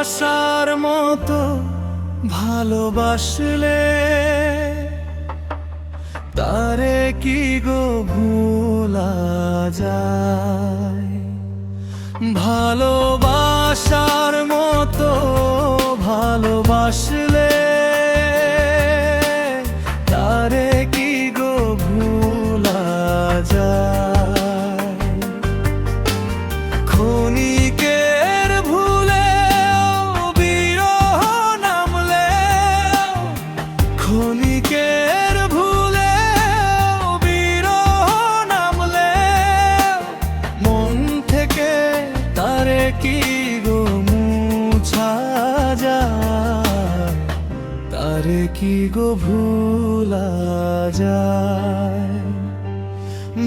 ভালোবাসার মতো ভালোবাসলে তারে কি গো ভোলা যায়। ভালোবাসার মতো ভালোবাসলে তারে কি গো ভোলা যায়। ক্ষণিকের ভুলে বিরহ নামলে, ক্ষণিকের ভুলে বিরহ নামলে মন থেকে তারে কি গো মুছা যায়। তারে কি গো ভোলা যায়।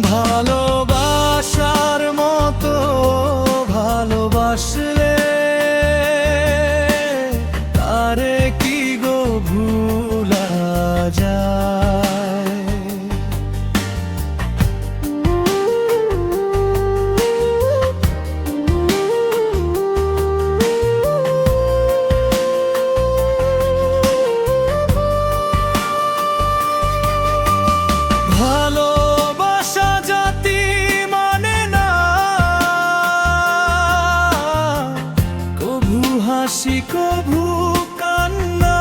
ভালোবাসার মতো ভালোবাসলে তারে কি গো ভোলা যায়। ভালোবাসা জাতি মানে না, কভু হাসি কভু কান্না।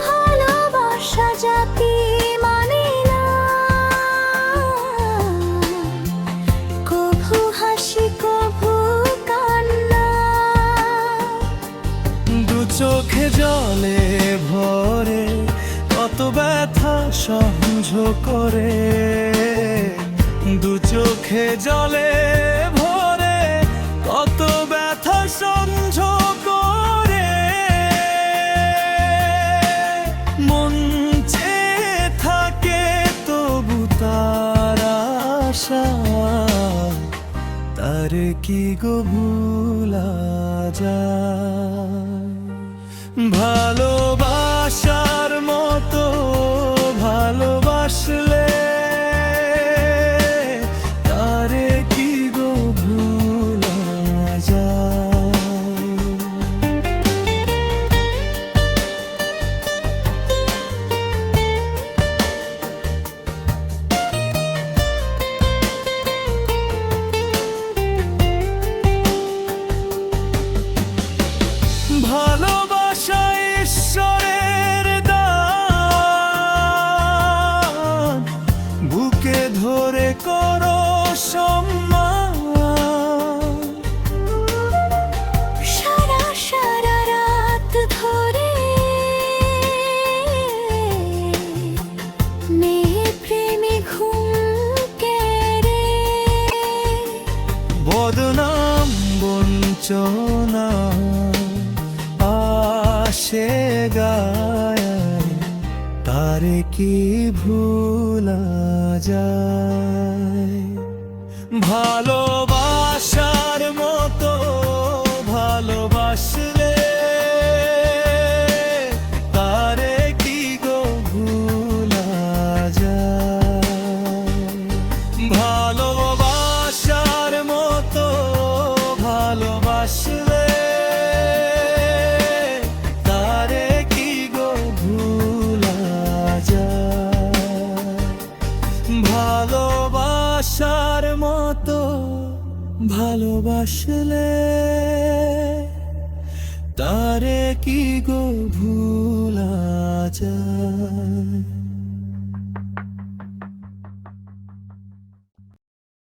ভালোবাসা জাতি মানে না, কভু হাসি কভু কান্না। দু চোখে জলে ভরে কত ব্যথা সহ্য করে। দু চোখে জলে ভরে কত ব্যথা সহ্য করে। মন চেয়ে থাকে তবু তার আশা, তারে কি গো ভোলা যায়। ভালোবাসার মতো ভালোবাসলে তারে কি গো ভোলা যায়। ভালোবাসা ঈশ্বরের দান, বুকে ধরে করো সম্মান। সারা সারা রাত ধরে মেয়ে প্রেমে ঘুম কেড়ে। বদনাম বঞ্চনা আসে গায়, তারে কি ভোলা যায়। ভালোবাসার মতো ভালোবাসলে তারে কি গো ভোলা যায়। ভালোবাসার মতো ভালোবাসলে তারে কি গো ভোলা যায়। ভালোবাসার মতো ভালোবাসলে তারে কি গো ভোলা যায়।